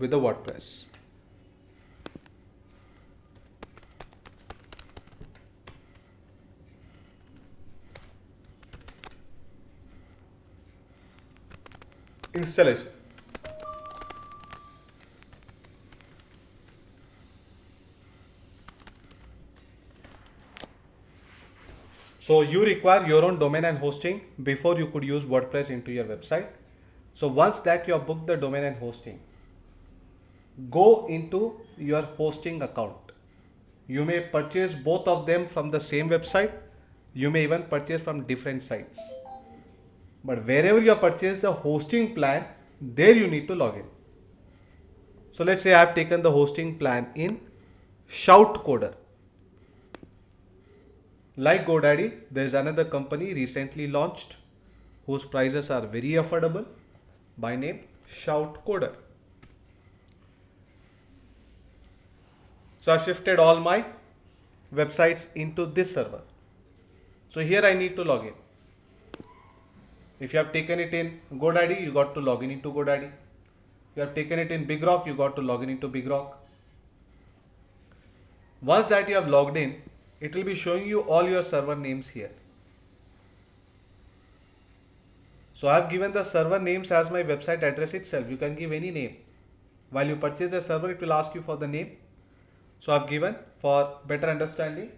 with the WordPress. Installation. So you require your own domain and hosting before you could use WordPress into your website. So once that you have booked the domain and hosting, go into your hosting account. You may purchase both of them from the same website. You may even purchase from different sites. But wherever you have purchased the hosting plan, there you need to log in. So let's say I have taken the hosting plan in Shoutcoder. Like GoDaddy, there is another company recently launched whose prices are very affordable by name Shoutcoder. So I've shifted all my websites into this server. So here I need to log in. If you have taken it in GoDaddy, you got to log in into GoDaddy. You have taken it in BigRock, you got to log in into BigRock. Once that you have logged in, it will be showing you all your server names here. So I have given the server names as my website address itself. You can give any name. While you purchase a server, it will ask you for the name. So I have given, for better understanding,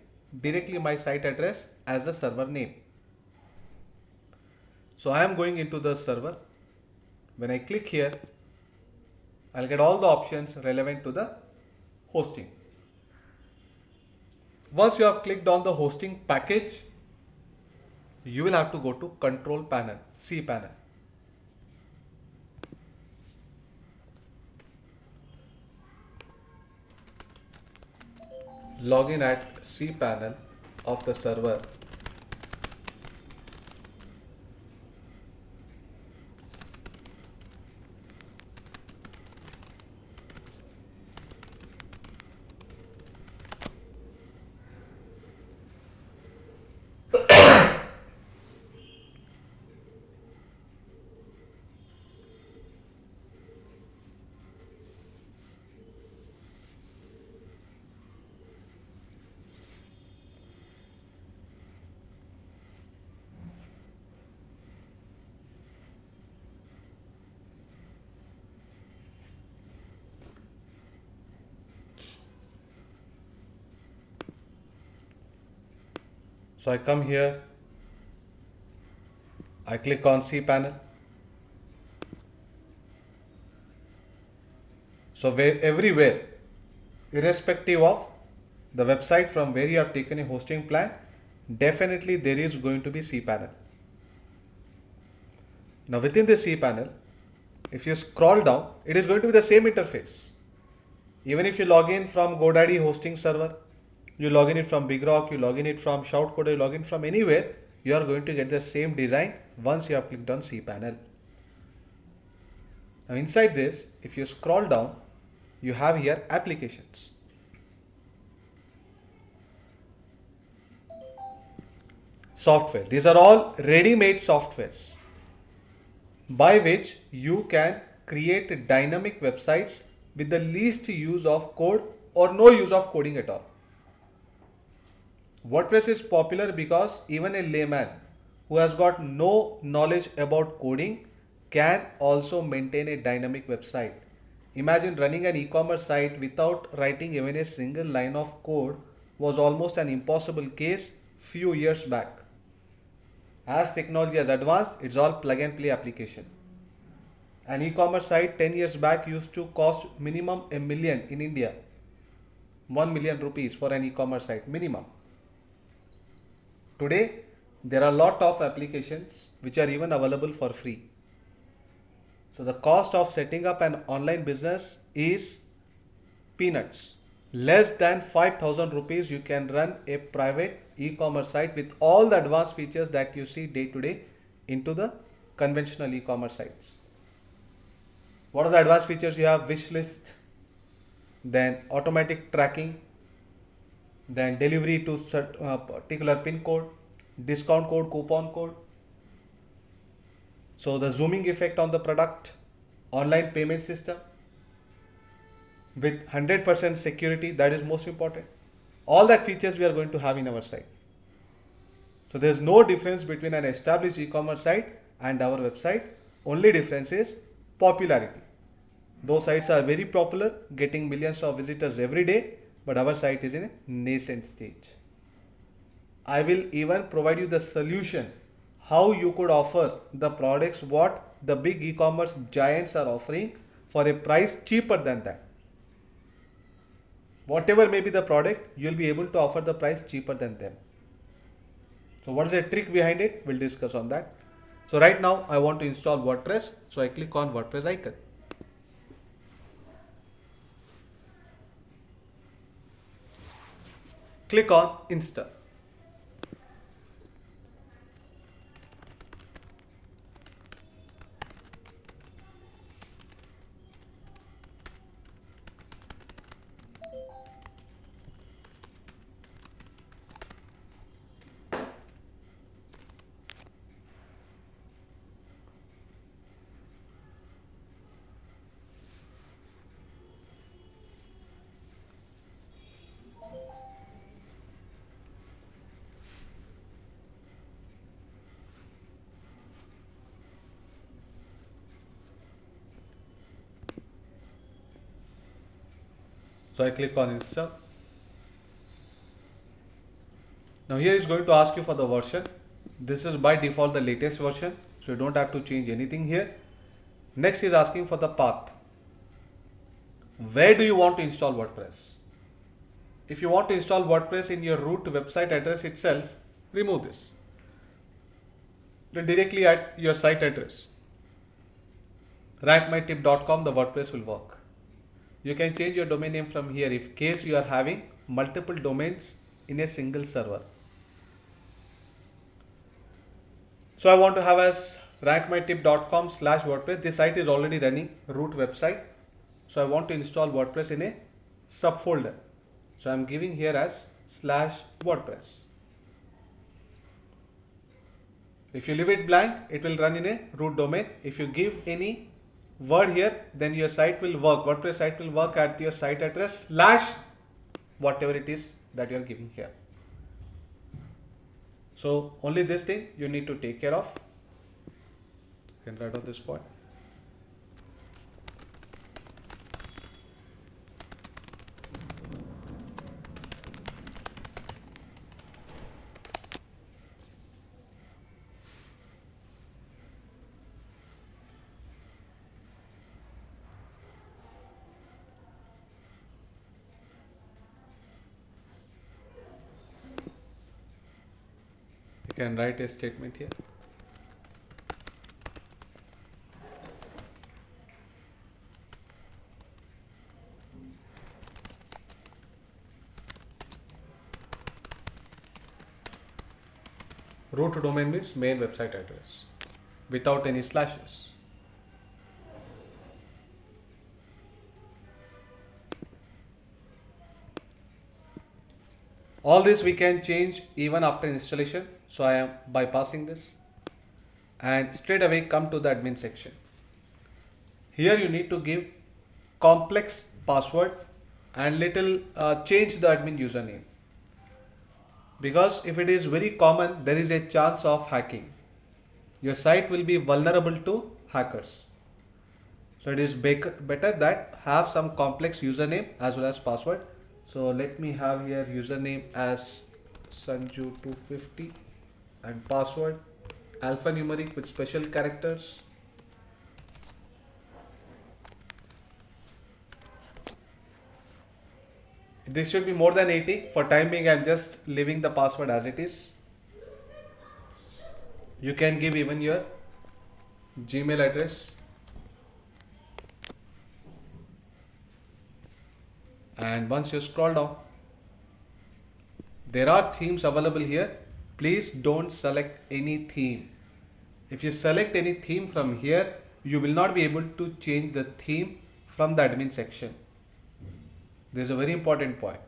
directly my site address as the server name. So I am going into the server. When I click here, I'll get all the options relevant to the hosting. Once you have clicked on the hosting package, you will have to go to control panel, cPanel. Login at cPanel of the server. So I come here, I click on cPanel. So everywhere, irrespective of the website from where you have taken a hosting plan, definitely there is going to be cPanel. Now within the cPanel, if you scroll down, it is going to be the same interface. Even if you log in from GoDaddy hosting server, you log in it from BigRock, you log in it from Shoutcoder, you log in from anywhere, you are going to get the same design once you have clicked on cPanel. Now inside this, if you scroll down, you have here applications. Software. These are all ready-made softwares by which you can create dynamic websites with the least use of code or no use of coding at all. WordPress is popular because even a layman who has got no knowledge about coding can also maintain a dynamic website. Imagine running an e-commerce site without writing even a single line of code was almost an impossible case few years back. As technology has advanced, it's all plug and play application. An e-commerce site 10 years back used to cost minimum a million in India. 1 million rupees for an e-commerce site minimum. Today, there are a lot of applications which are even available for free. So the cost of setting up an online business is peanuts. Less than 5,000 rupees, you can run a private e-commerce site with all the advanced features that you see day to day into the conventional e-commerce sites. What are the advanced features? You have wish list, then automatic tracking, then delivery to particular pin code, discount code, coupon code. So the zooming effect on the product, online payment system. with 100% security. That is most important. All that features we are going to have in our site. So there is no difference between an established e-commerce site and our website. Only difference is popularity. Those sites are very popular, getting millions of visitors every day, but our site is in a nascent stage. I will even provide you the solution how you could offer the products what the big e-commerce giants are offering for a price cheaper than that. Whatever may be the product, you'll be able to offer the price cheaper than them. So what is the trick behind it? We'll discuss on that. So right now I want to install WordPress. So I click on WordPress icon. Click on install. So I click on install. Now here is going to ask you for the version. This is by default the latest version, so you don't have to change anything here. Next is asking for the path. Where do you want to install WordPress? If you want to install WordPress in your root website address itself, remove this. Then directly at your site address, rankmytip.com, the WordPress will work. You can change your domain name from here if case you are having multiple domains in a single server. So I want to have as rankmytip.com/WordPress. This site is already running root website. So I want to install WordPress in a subfolder. So I'm giving here as /WordPress. If you leave it blank, it will run in a root domain. If you give any word here, then your site will work. WordPress site will work at your site address / whatever it is that you are giving here. So only this thing you need to take care of. You can write on this point. You can write a statement here. Root domain means main website address without any slashes. All this we can change even after installation. So I am bypassing this and straight away come to the admin section. Here you need to give complex password and little change the admin username, because if it is very common, there is a chance of hacking. Your site will be vulnerable to hackers. So it is better that have some complex username as well as password. So let me have here username as Sanju250 and password alphanumeric with special characters. This should be more than 80. For time being, I am just leaving the password as it is. You can give even your Gmail address. And once you scroll down, there are themes available here. Please don't select any theme. If you select any theme from here, you will not be able to change the theme from the admin section. This is a very important point.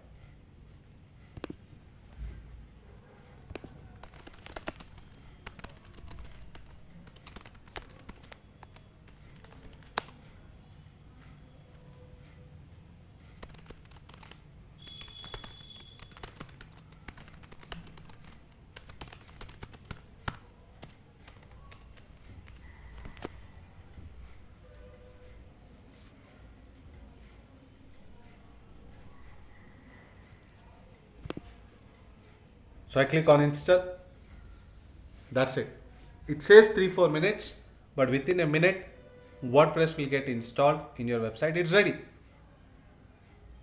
So I click on install. That's it. It says 3-4 minutes, but within a minute, WordPress will get installed in your website. It's ready.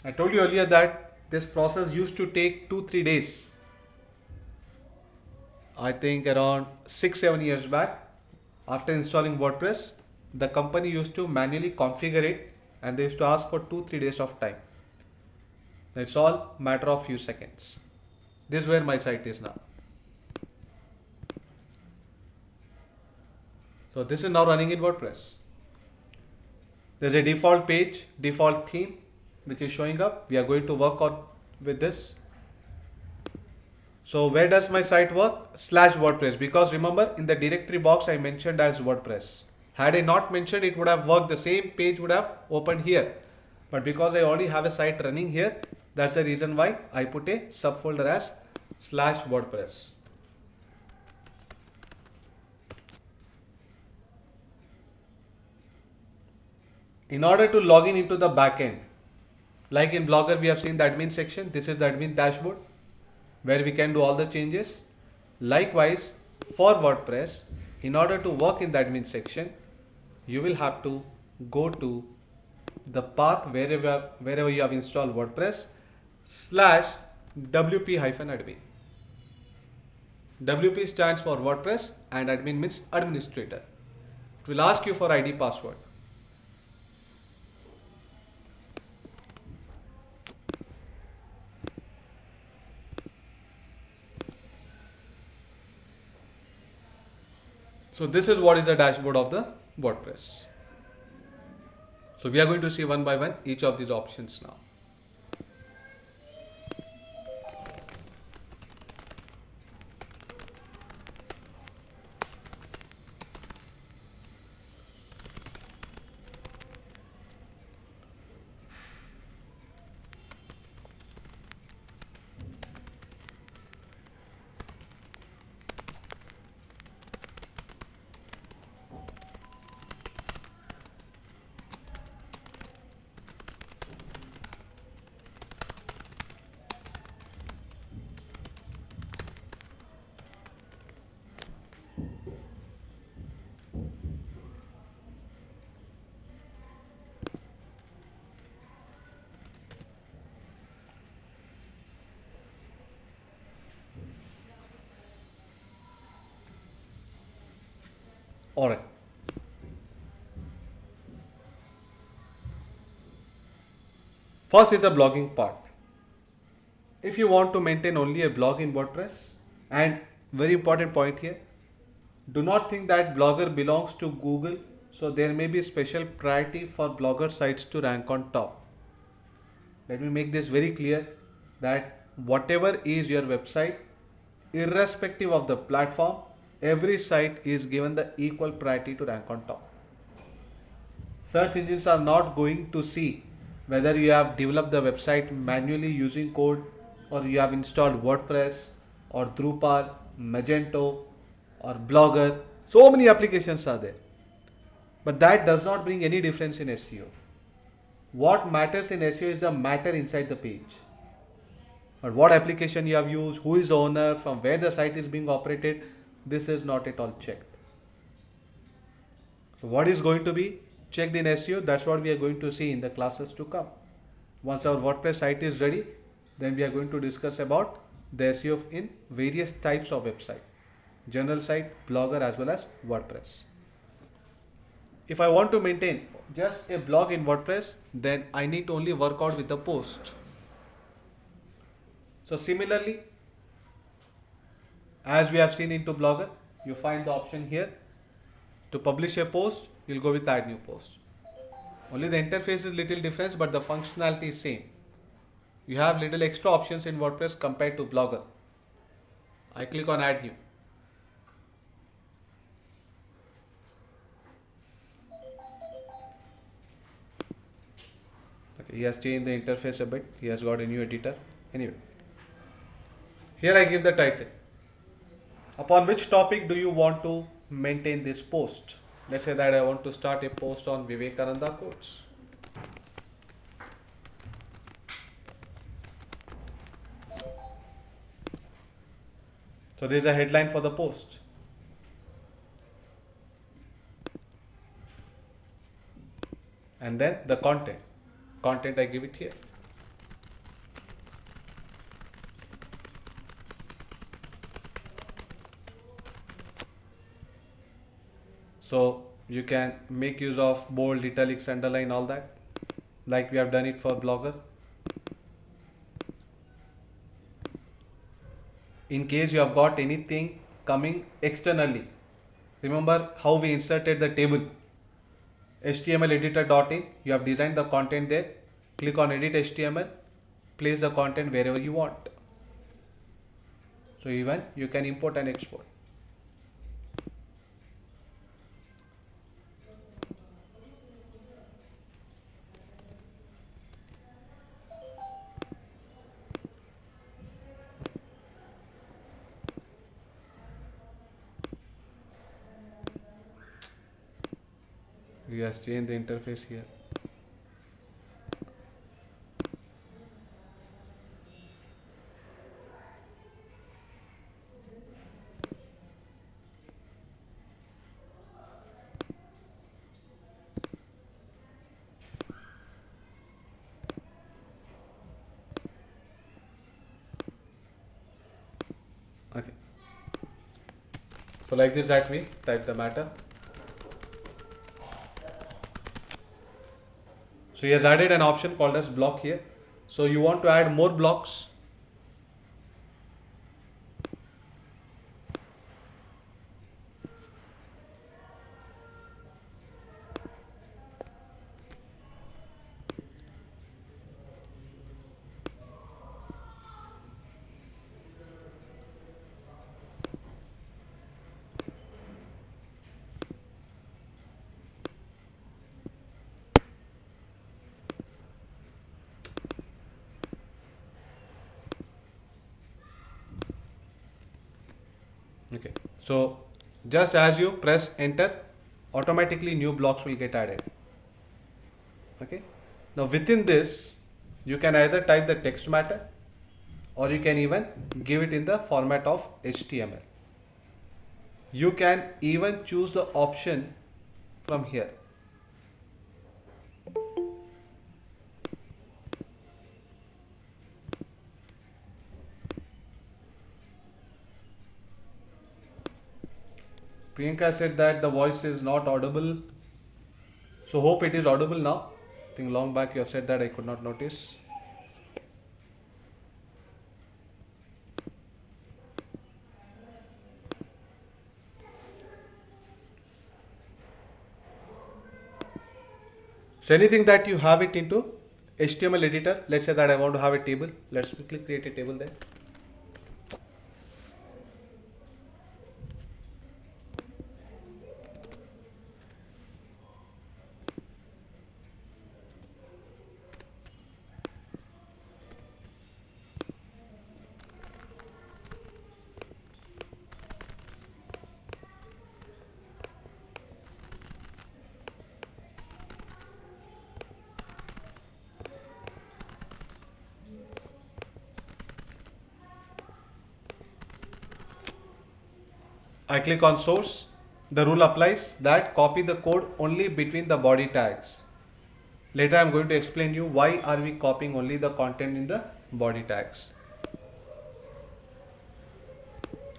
I told you earlier that this process used to take 2-3 days. I think around 6-7 years back, after installing WordPress, the company used to manually configure it and they used to ask for 2-3 days of time. It's all matter of few seconds. This is where my site is now. So this is now running in WordPress. There's a default page, default theme, which is showing up. We are going to work on with this. So where does my site work? /WordPress, because remember in the directory box I mentioned as WordPress. Had I not mentioned, it would have worked. The same page would have opened here. But because I already have a site running here, that's the reason why I put a subfolder as /WordPress. In order to log in into the backend, like in Blogger we have seen the admin section, this is the admin dashboard where we can do all the changes. Likewise, for WordPress, in order to work in the admin section, you will have to go to the path wherever you have installed WordPress /WP-admin. WP stands for WordPress and admin means administrator. It will ask you for ID password. So this is what is the dashboard of the WordPress. So we are going to see one by one each of these options now. Alright. First is the blogging part. If you want to maintain only a blog in WordPress, and very important point here, do not think that Blogger belongs to Google, so there may be special priority for Blogger sites to rank on top. Let me make this very clear that whatever is your website, irrespective of the platform, every site is given the equal priority to rank on top. Search engines are not going to see whether you have developed the website manually using code or you have installed WordPress or Drupal, Magento or Blogger. So many applications are there. But that does not bring any difference in SEO. What matters in SEO is the matter inside the page. But what application you have used, who is the owner, from where the site is being operated, this is not at all checked. So what is going to be checked in SEO? That's what we are going to see in the classes to come. Once our WordPress site is ready, then we are going to discuss about the SEO in various types of website. General site, Blogger as well as WordPress. If I want to maintain just a blog in WordPress, then I need to only work out with the post. So similarly, as we have seen into Blogger, you find the option here to publish a post, you'll go with add new post. Only the interface is little different, but the functionality is same. You have little extra options in WordPress compared to Blogger. I click on add new. Okay, he has changed the interface a bit. He has got a new editor. Anyway, here I give the title. Upon which topic do you want to maintain this post? Let's say that I want to start a post on Vivekananda quotes. So this is a headline for the post. And then the content. Content I give it here. So you can make use of bold, italics, underline, all that, like we have done it for Blogger. In case you have got anything coming externally, remember how we inserted the table. HTML editor.in, you have designed the content there. Click on edit HTML, place the content wherever you want. So even you can import and export. We have changed the interface here. Okay. So like this, that we type the matter. So he has added an option called as block here. So you want to add more blocks. Okay. So just as you press enter, automatically new blocks will get added. Okay. Now within this, you can either type the text matter or you can even give it in the format of HTML. You can even choose the option from here. Priyanka said that the voice is not audible. So hope it is audible now. I think long back you have said that, I could not notice. So anything that you have it into HTML editor, let's say that I want to have a table. Let's quickly create a table there. I click on source. The rule applies that copy the code only between the body tags. Later I'm going to explain you why are we copying only the content in the body tags.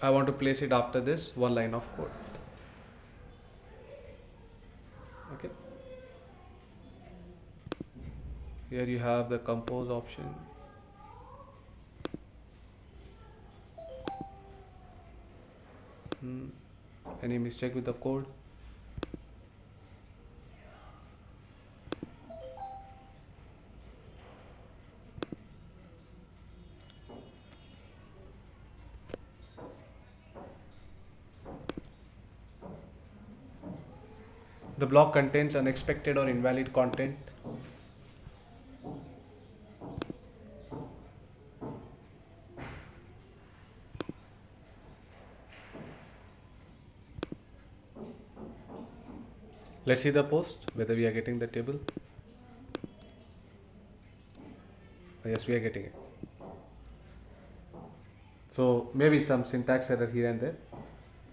I want to place it after this one line of code. Okay. Here you have the compose option. Any mistake with the code? The block contains unexpected or invalid content. Let's see the post, whether we are getting the table. Yes, we are getting it. So maybe some syntax error here and there.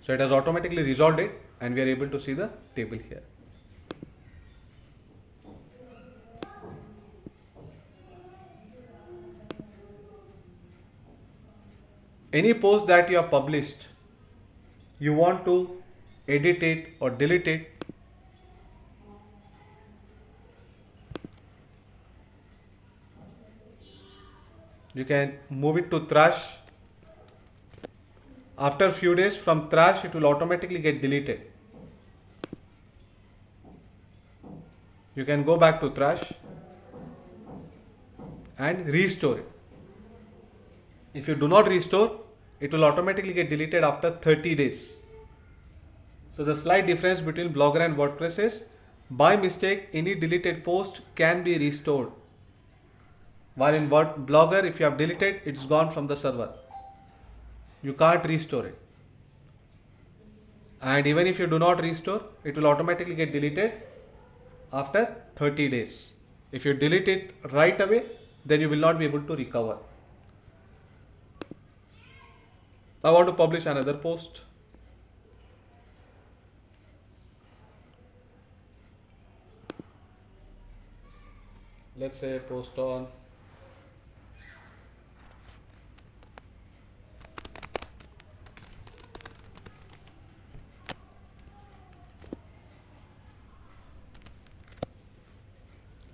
So it has automatically resolved it, and we are able to see the table here. Any post that you have published, you want to edit it or delete it, you can move it to trash. After a few days from trash, it will automatically get deleted. You can go back to trash and restore it. If you do not restore, it will automatically get deleted after 30 days. So the slight difference between Blogger and WordPress is, by mistake, any deleted post can be restored. While in Blogger, if you have deleted, it's gone from the server. You can't restore it. And even if you do not restore, it will automatically get deleted after 30 days. If you delete it right away, then you will not be able to recover. I want to publish another post. Let's say post on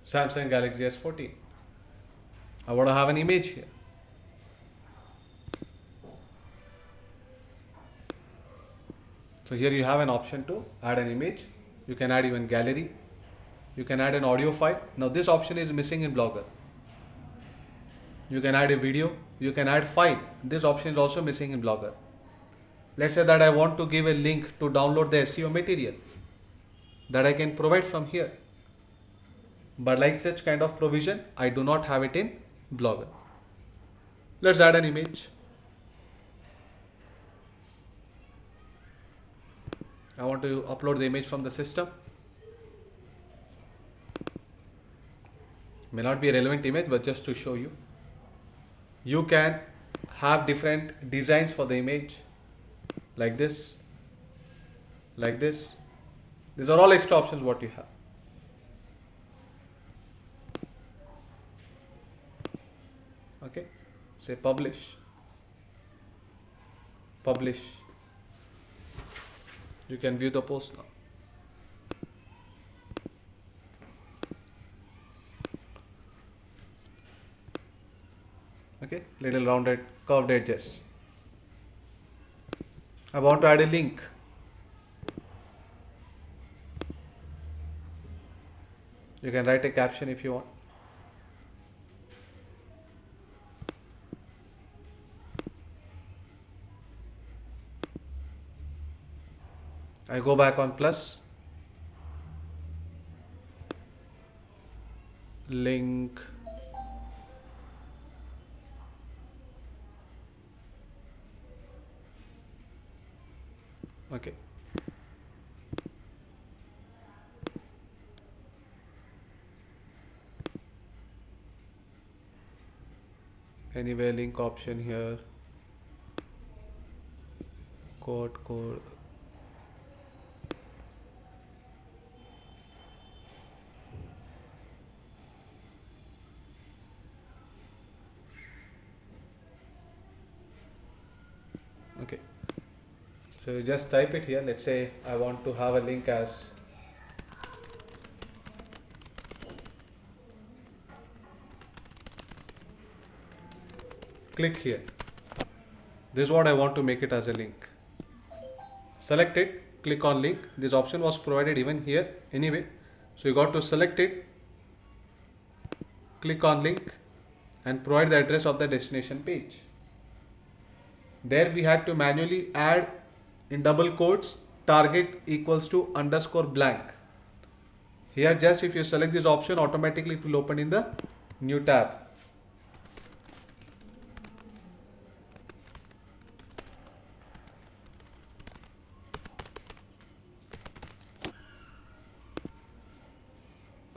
Samsung Galaxy S14. I want to have an image here. So here you have an option to add an image. You can add even gallery. You can add an audio file. Now this option is missing in Blogger. You can add a video. You can add file. This option is also missing in Blogger. Let's say that I want to give a link to download the SEO material that I can provide from here. But like such kind of provision, I do not have it in Blogger. Let's add an image. I want to upload the image from the system. May not be a relevant image, but just to show you. You can have different designs for the image, like this, like this. These are all extra options what you have. Okay, say publish, publish. You can view the post now. Okay, little rounded curved edges. I want to add a link. You can write a caption if you want. I go back on plus, link, okay. Anyway, link option here, code. Okay, so you just type it here. Let's say I want to have a link as click here. This is what I want to make it as a link. Select it, click on link. This option was provided even here anyway. So you got to select it, click on link, and provide the address of the destination page. There we had to manually add in double quotes target equals to underscore blank. Here just if you select this option, automatically it will open in the new tab.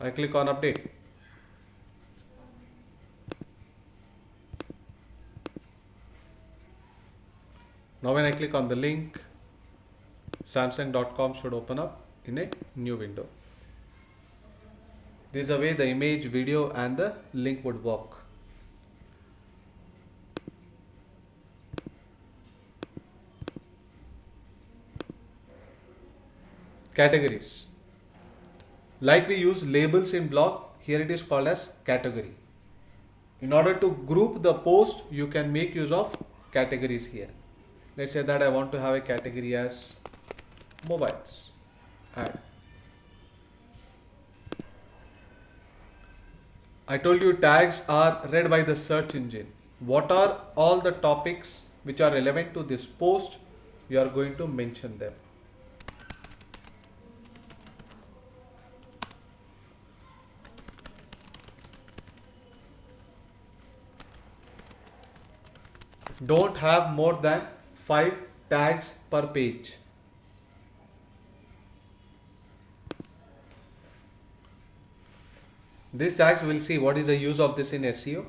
I click on update. Now when I click on the link, samsung.com should open up in a new window. This is the way the image, video and the link would work. Categories. Like we use labels in blog, here it is called as category. In order to group the post, you can make use of categories here. Let's say that I want to have a category as mobiles. Add. I told you tags are read by the search engine. What are all the topics which are relevant to this post? You are going to mention them. Don't have more than 5 tags per page. These tags we'll see what is the use of this in SEO,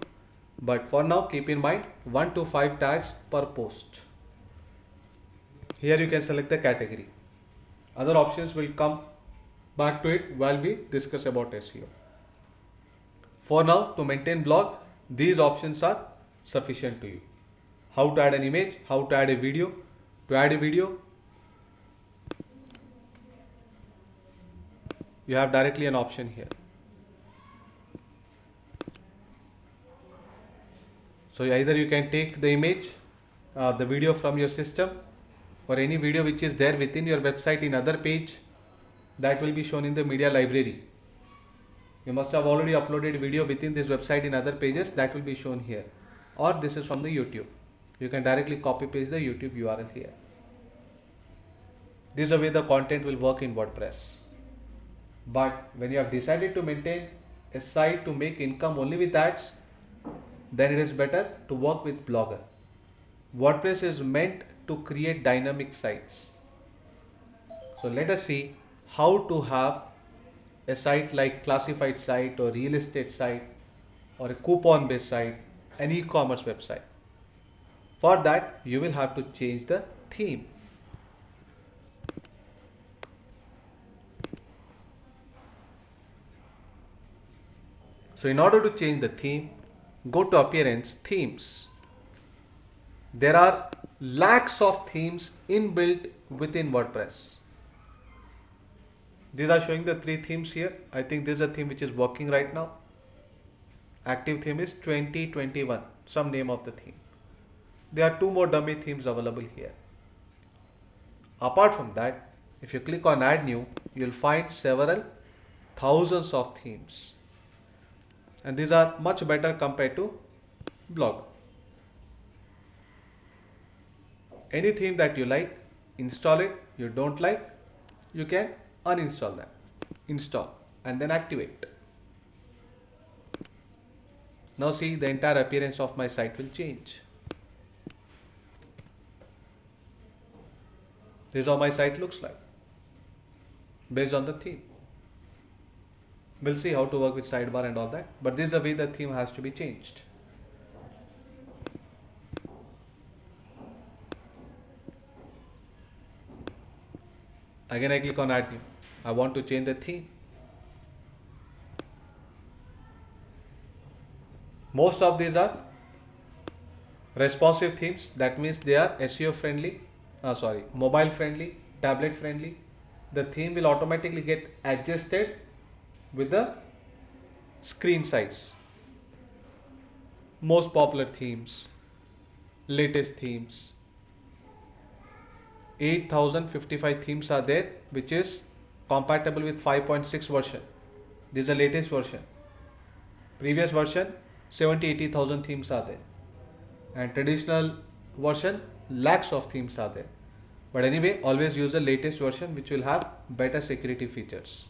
but for now keep in mind 1 to 5 tags per post. Here you can select the category. Other options will come back to it while we discuss about SEO. For now, to maintain blog, these options are sufficient to you. How to add an image, how to add a video. To add a video, you have directly an option here. So either you can take the image, the video from your system, or any video which is there within your website in other page, that will be shown in the media library. You must have already uploaded video within this website in other pages, that will be shown here. Or this is from the YouTube. You can directly copy paste the YouTube URL here. This is the way the content will work in WordPress. But when you have decided to maintain a site to make income only with ads, then it is better to work with Blogger. WordPress is meant to create dynamic sites. So let us see how to have a site like classified site or real estate site or a coupon based site, an e-commerce website. For that you will have to change the theme. So in order to change the theme, go to Appearance, Themes. There are lakhs of themes inbuilt within WordPress. These are showing the 3 themes here. I think this is a theme which is working right now. Active theme is 2021, some name of the theme. There are 2 more dummy themes available here. Apart from that, if you click on Add New, you will find several thousands of themes. And these are much better compared to Blog. Any theme that you like, install it. You don't like, you can uninstall them. Install and then activate. Now see, the entire appearance of my site will change. This is how my site looks like based on the theme. We'll see how to work with sidebar and all that, but this is the way the theme has to be changed. Again I click on Add New. I want to change the theme. Most of these are responsive themes. That means they are SEO friendly, mobile friendly, tablet friendly. The theme will automatically get adjusted with the screen size. Most popular themes, latest themes. 8055 themes are there, which is compatible with 5.6 version. This is the latest version. Previous version 70,000-80,000 themes are there, and traditional version lakhs of themes are there. But anyway, always use the latest version, which will have better security features.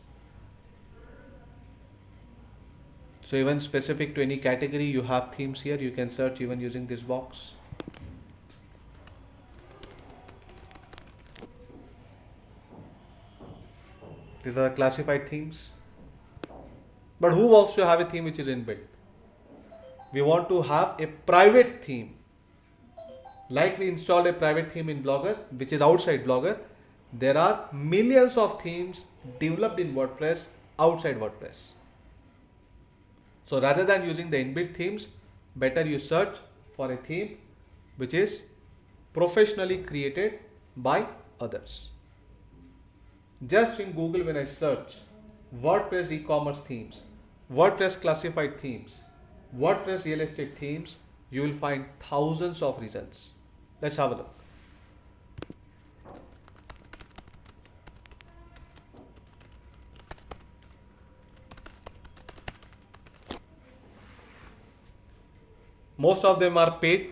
So even specific to any category, you have themes here. You can search even using this box. These are the classified themes. But who wants to have a theme which is inbuilt? We want to have a private theme. Like we installed a private theme in Blogger, which is outside Blogger, there are millions of themes developed in WordPress outside WordPress. So rather than using the inbuilt themes, better you search for a theme which is professionally created by others. Just in Google, when I search WordPress e-commerce themes, WordPress classified themes, WordPress real estate themes, you will find thousands of results. Let's have a look. Most of them are paid,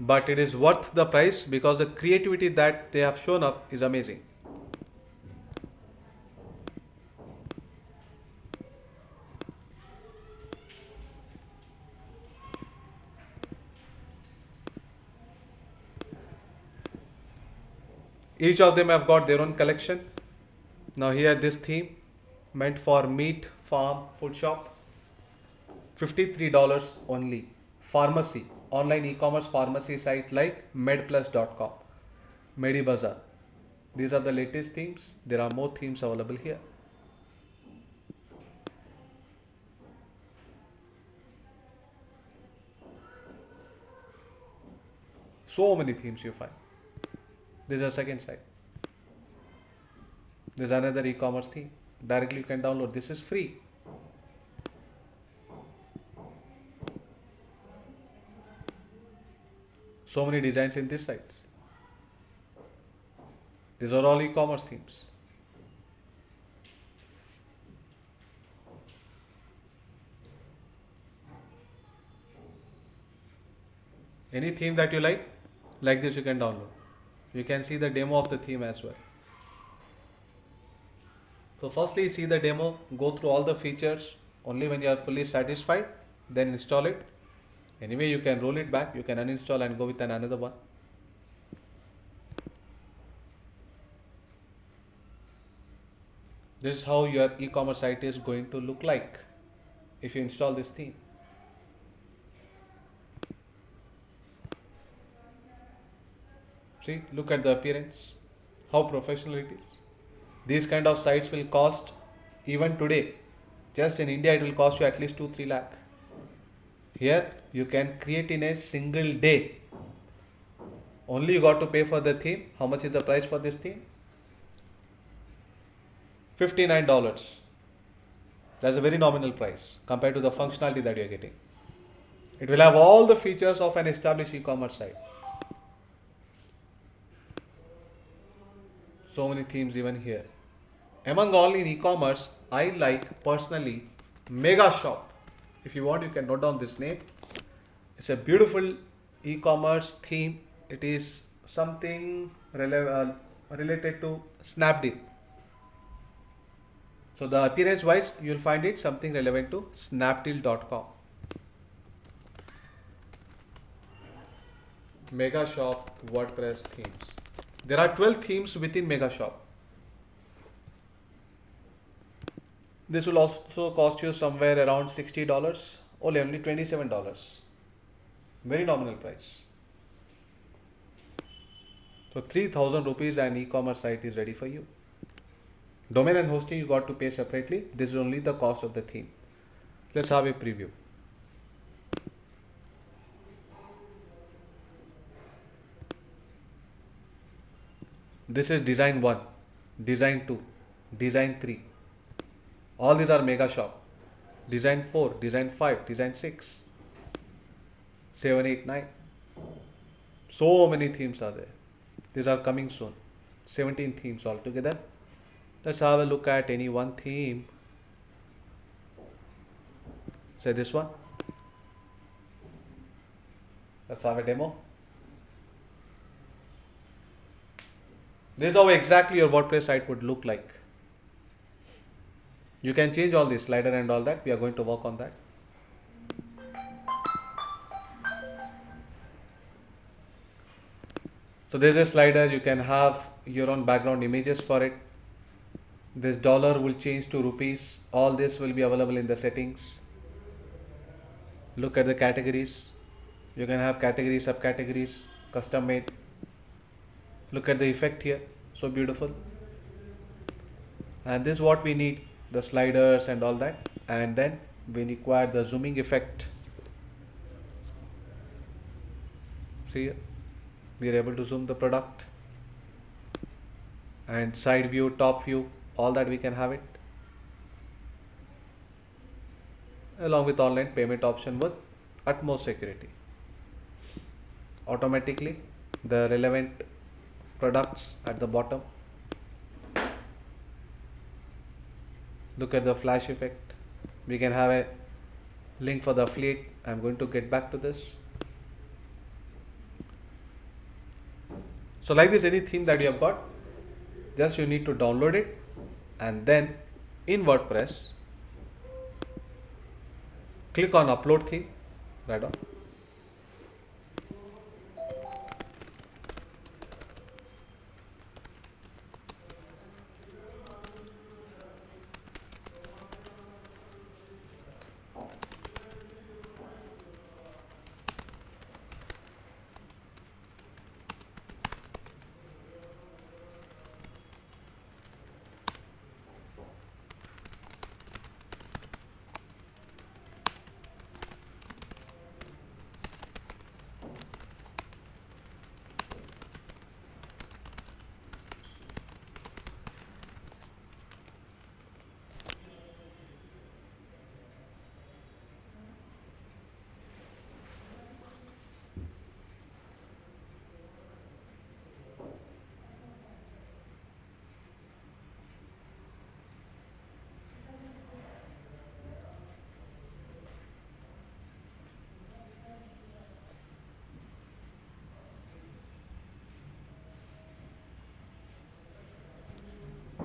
but it is worth the price because the creativity that they have shown up is amazing. Each of them have got their own collection. Now here this theme meant for meat, farm, food shop, $53 only. Pharmacy, online e-commerce pharmacy site like medplus.com, Medibazaar. These are the latest themes. There are more themes available here. So many themes you find. This is a second site. There's another e-commerce theme. Directly you can download. This is free. So many designs in this site. These are all e-commerce themes. Any theme that you like this you can download. You can see the demo of the theme as well. So firstly see the demo, go through all the features. Only when you are fully satisfied, then install it. Anyway, you can roll it back, you can uninstall and go with another one. This is how your e-commerce site is going to look like if you install this theme. See, look at the appearance, how professional it is. These kind of sites will cost, even today, just in India it will cost you at least 2-3 lakh. Here you can create in a single day. Only you got to pay for the theme. How much is the price for this theme? $59. That's a very nominal price compared to the functionality that you are getting. It will have all the features of an established e-commerce site. So many themes even here. Among all in e-commerce, I like personally Mega Shop. If you want, you can note down this name. It's a beautiful e-commerce theme. It is something related to Snapdeal. So the appearance wise, you will find it something relevant to snapdeal.com. Mega Shop WordPress themes. There are 12 themes within Mega Shop. This will also cost you somewhere around $60 or only $27. Very nominal price. So 3,000 rupees and e-commerce site is ready for you. Domain and hosting you got to pay separately. This is only the cost of the theme. Let's have a preview. This is design 1, design 2, design 3. All these are Mega Shop. Design 4, design 5, design 6, 7, 8, 9. So many themes are there. These are coming soon. 17 themes altogether. Let's have a look at any one theme. Say this one. Let's have a demo. This is how exactly your WordPress site would look like. You can change all this slider and all that. We are going to work on that. So there's a slider. You can have your own background images for it. This dollar will change to rupees. All this will be available in the settings. Look at the categories. You can have categories, subcategories, custom made. Look at the effect here, so beautiful. And this is what we need, the sliders and all that. And then we require the zooming effect. See here, we are able to zoom the product, and side view, top view, all that we can have it, along with online payment option with utmost security. Automatically the relevant products at the bottom. Look at the flash effect. We can have a link for the affiliate. I'm going to get back to this. So like this, any theme that you have got, just you need to download it, and then in WordPress click on upload theme, right on.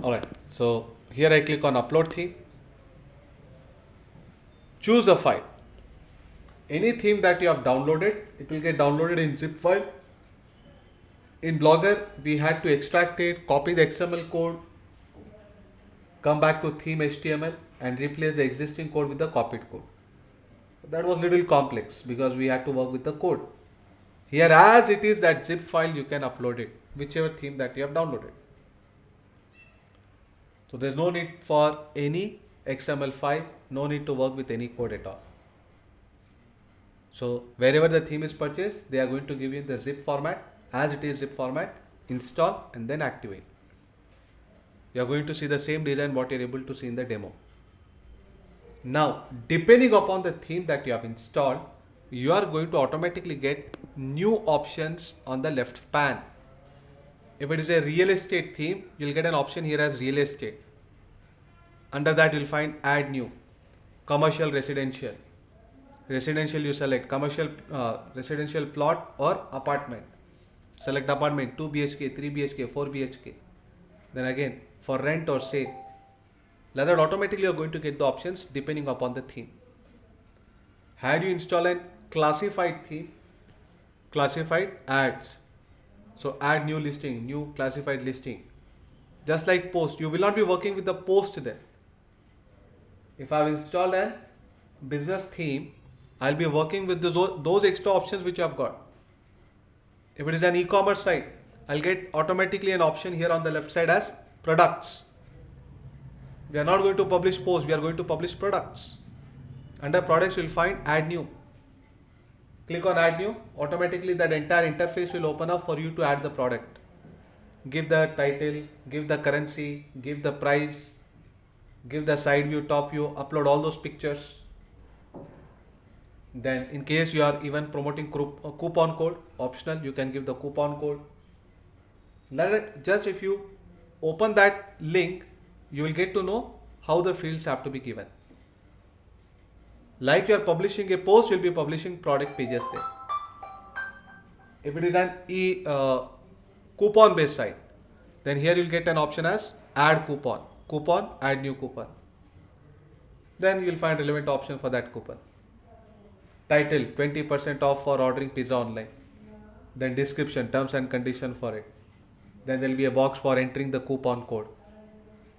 Alright, so here I click on upload theme, choose a file. Any theme that you have downloaded, it will get downloaded in zip file. In Blogger, we had to extract it, copy the XML code, come back to theme HTML and replace the existing code with the copied code. That was little complex because we had to work with the code. Here, as it is that zip file, you can upload it, whichever theme that you have downloaded. So there's no need for any XML file, no need to work with any code at all. So wherever the theme is purchased, they are going to give you the zip format. As it is zip format, install and then activate. You are going to see the same design what you are able to see in the demo. Now, depending upon the theme that you have installed, you are going to automatically get new options on the left pane. If it is a real estate theme, you'll get an option here as real estate. Under that, you'll find add new, commercial, residential. Residential, you select commercial, residential plot or apartment. Select apartment 2 BHK, 3 BHK, 4 BHK. Then again for rent or sale. Like that, automatically you're going to get the options depending upon the theme. Had you install a classified theme, classified ads. So add new listing, new classified listing. Just like post, you will not be working with the post then. If I've installed a business theme, I'll be working with those extra options which I've got. If it is an e-commerce site, I'll get automatically an option here on the left side as products. We are not going to publish posts, we are going to publish products. Under products, you'll find add new. Click on add new, automatically that entire interface will open up for you to add the product. Give the title, give the currency, give the price, give the side view, top view, upload all those pictures. Then in case you are even promoting coupon code, optional, you can give the coupon code. Just if you open that link, you will get to know how the fields have to be given. Like you are publishing a post, you will be publishing product pages there. If it is an coupon based site, then here you will get an option as add coupon, add new coupon. Then you will find relevant option for that coupon. Title 20% off for ordering pizza online. Then description, terms and condition for it. Then there will be a box for entering the coupon code.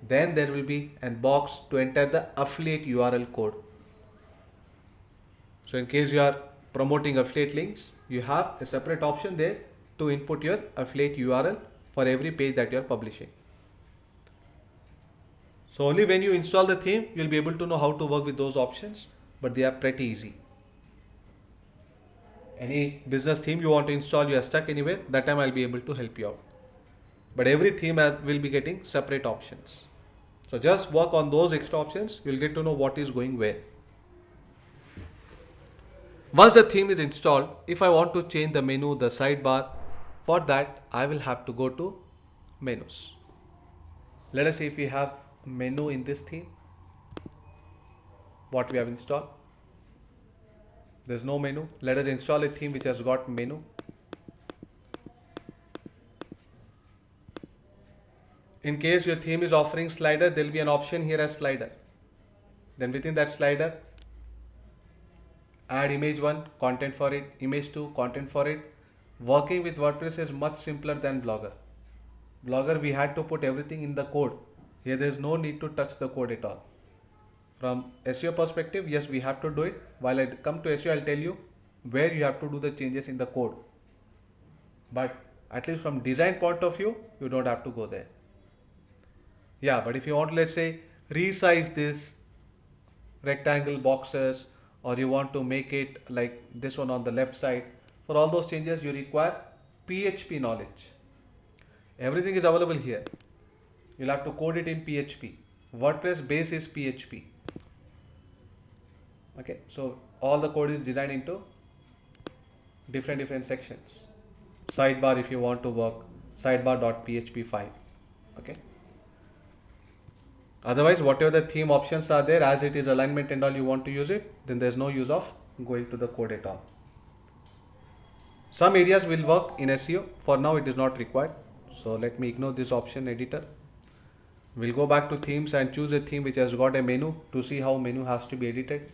Then there will be a box to enter the affiliate URL code. So in case you are promoting affiliate links, you have a separate option there to input your affiliate URL for every page that you are publishing. So only when you install the theme, you'll be able to know how to work with those options, but they are pretty easy. Any business theme you want to install, you are stuck anywhere, that time I'll be able to help you out. But every theme will be getting separate options. So just work on those extra options, you'll get to know what is going where. Once the theme is installed, if I want to change the menu, the sidebar, for that I will have to go to menus. Let us see if we have menu in this theme, what we have installed. There's no menu. Let us install a theme which has got menu. In case your theme is offering slider, there will be an option here as slider. Then within that slider, add image 1, content for it, image 2, content for it. Working with WordPress is much simpler than Blogger. Blogger, we had to put everything in the code. Here there is no need to touch the code at all. From SEO perspective, yes, we have to do it. While I come to SEO, I'll tell you where you have to do the changes in the code. But at least from design point of view, you don't have to go there. Yeah, but if you want, let's say, resize this rectangle boxes, or you want to make it like this one on the left side, for all those changes, you require PHP knowledge. Everything is available here. You'll have to code it in PHP. WordPress base is PHP. Okay, so all the code is designed into different sections. Sidebar, if you want to work, sidebar.php file. Okay. Otherwise, whatever the theme options are there, as it is alignment and all, you want to use it, then there's no use of going to the code at all. Some areas will work in SEO. For now, it is not required. So let me ignore this option editor. We'll go back to themes and choose a theme which has got a menu to see how menu has to be edited.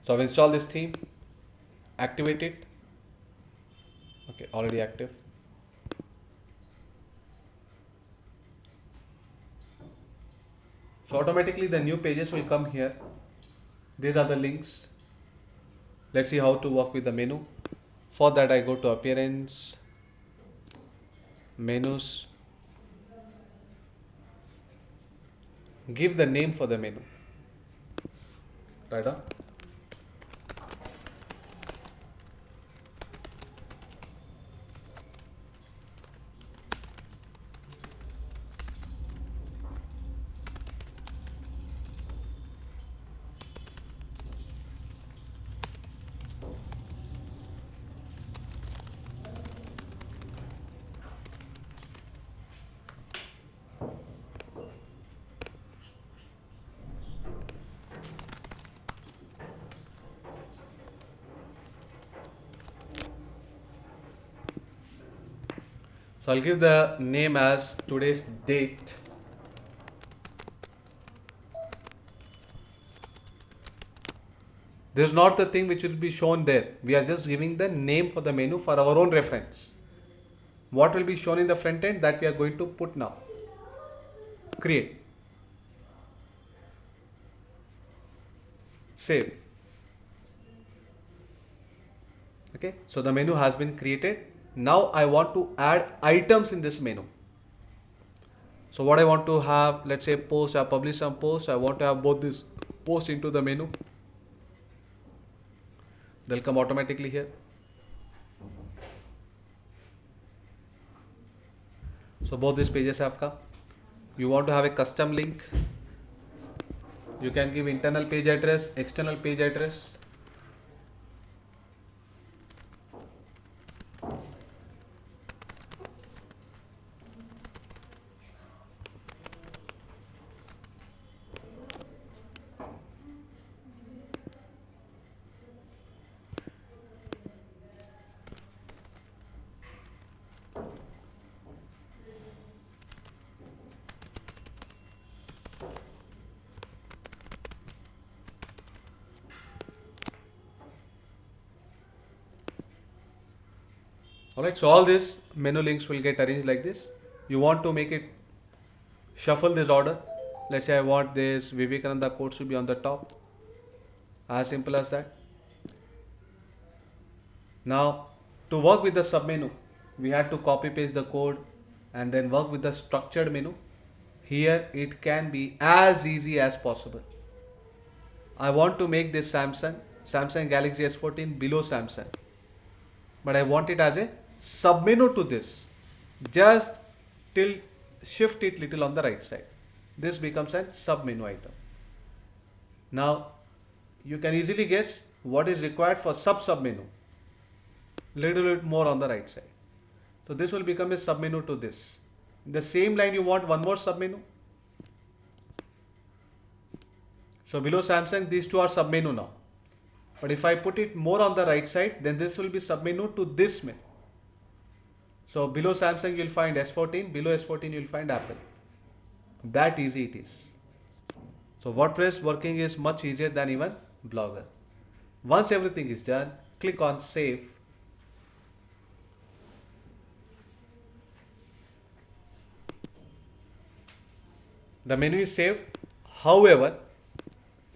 So I've installed this theme, activate it. Okay, already active. So automatically the new pages will come here. These are the links. Let's see how to work with the menu. For that I go to appearance, menus, give the name for the menu. Right on. So I'll give the name as today's date. This is not the thing which will be shown there. We are just giving the name for the menu for our own reference. What will be shown in the front end, that we are going to put now. Create. Save. Okay, so the menu has been created. Now I want to add items in this menu. So what I want to have, let's say post, I publish some posts. I want to have both this post into the menu. They'll come automatically here. So both these pages have come. You want to have a custom link. You can give internal page address, external page address. Alright, so all these menu links will get arranged like this. You want to make it shuffle this order. Let's say I want this Vivekananda quotes to be on the top. As simple as that. Now, to work with the submenu, we had to copy paste the code and then work with the structured menu. Here it can be as easy as possible. I want to make this Samsung Galaxy S14 below Samsung, but I want it as a submenu to this. Just till shift it little on the right side. This becomes a submenu item. Now you can easily guess what is required for submenu. Little bit more on the right side. So this will become a submenu to this. In the same line you want one more submenu. So below Samsung these two are submenu now. But if I put it more on the right side, then this will be submenu to this menu. So below Samsung you'll find S14, below S14 you'll find Apple. That easy it is. So WordPress working is much easier than even Blogger. Once everything is done, click on save. The menu is saved. However,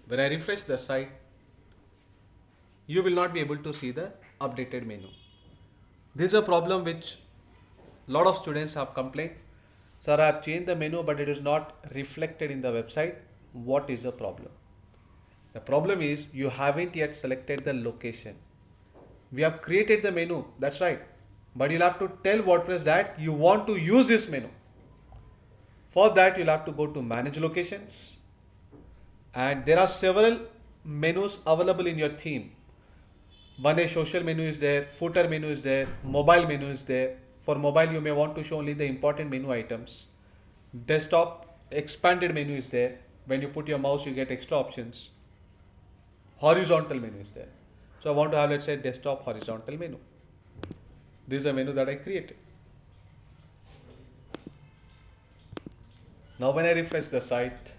when I refresh the site, you will not be able to see the updated menu. This is a problem which a lot of students have complained. Sir, I have changed the menu, but it is not reflected in the website. What is the problem? The problem is you haven't yet selected the location. We have created the menu, that's right. But you'll have to tell WordPress that you want to use this menu. For that, you'll have to go to Manage Locations. And there are several menus available in your theme. One is social menu is there, footer menu is there, mobile menu is there. For mobile, you may want to show only the important menu items. Desktop expanded menu is there. When you put your mouse, you get extra options. Horizontal menu is there. So I want to have, let's say, desktop horizontal menu. This is a menu that I created. Now when I refresh the site,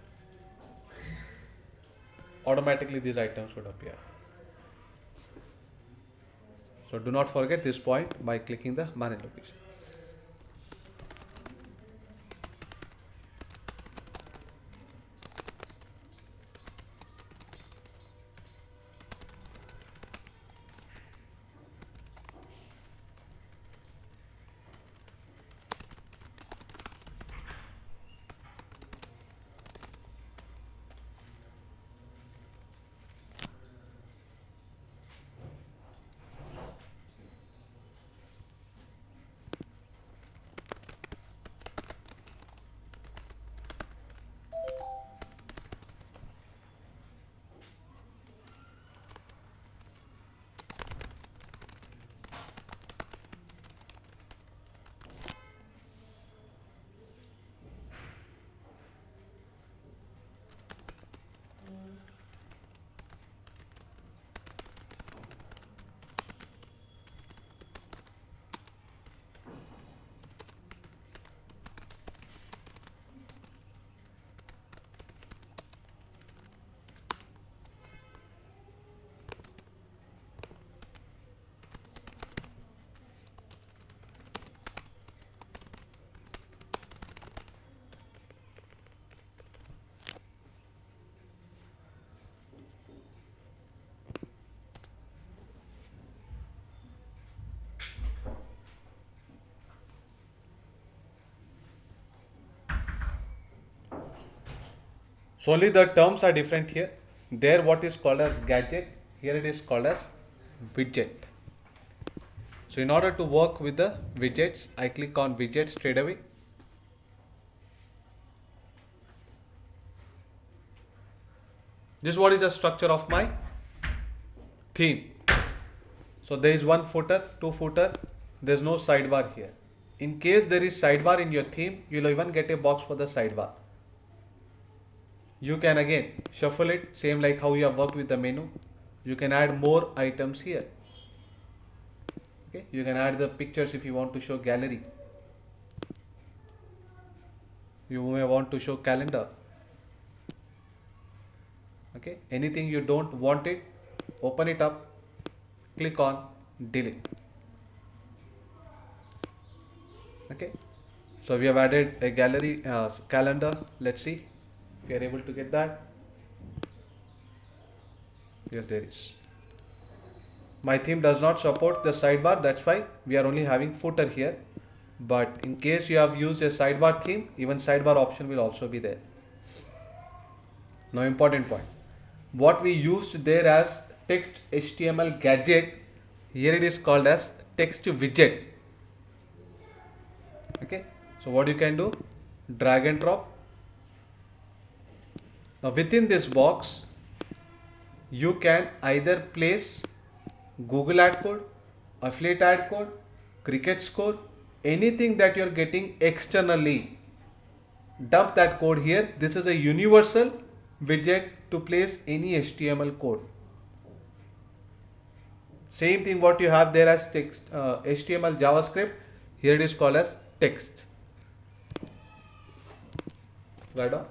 automatically these items would appear. So do not forget this point by clicking the manage location. So only the terms are different here. There what is called as gadget, here it is called as widget. So in order to work with the widgets, I click on widget straight away. This is what is the structure of my theme. So there is one footer, two footer, there is no sidebar here. In case there is sidebar in your theme, you will even get a box for the sidebar. You can again shuffle it, same like how you have worked with the menu. You can add more items here. Okay, you can add the pictures if you want to show gallery. You may want to show calendar. Okay, anything you don't want it, open it up, click on delete. Okay, So we have added a gallery calendar. Let's see if we are able to get that. Yes, there is. My theme does not support the sidebar, that's why we are only having footer here. But in case you have used a sidebar theme, even sidebar option will also be there. Now important point. What we used there as text HTML gadget, here it is called as text widget. Okay. So what you can do? Drag and drop. Now within this box, you can either place Google ad code, affiliate ad code, cricket score, anything that you're getting externally. Dump that code here. This is a universal widget to place any HTML code. Same thing what you have there as text, HTML JavaScript, here it is called as text. Right on.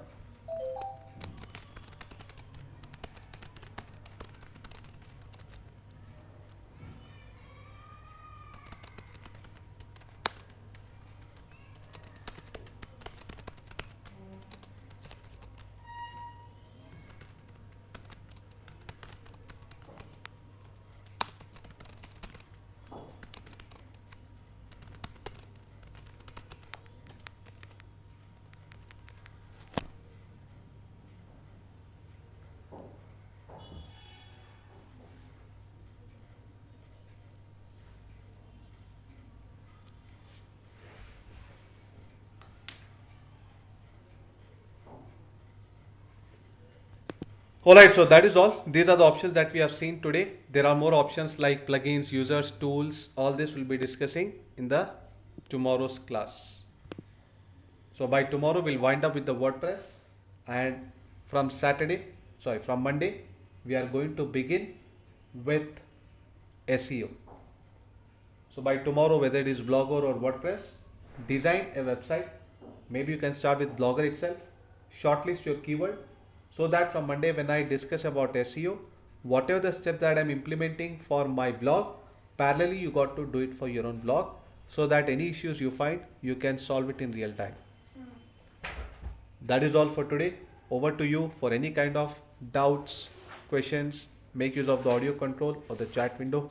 Alright, so that is all. These are the options that we have seen today. There are more options like plugins, users, tools. All this we'll be discussing in the tomorrow's class. So by tomorrow we'll wind up with the WordPress, and from Monday, we are going to begin with SEO. So by tomorrow, whether it is Blogger or WordPress, design a website. Maybe you can start with Blogger itself, shortlist your keyword, so that from Monday when I discuss about SEO, whatever the step that I'm implementing for my blog, parallelly you got to do it for your own blog, so that any issues you find, you can solve it in real time. That is all for today. Over to you for any kind of doubts, questions. Make use of the audio control or the chat window.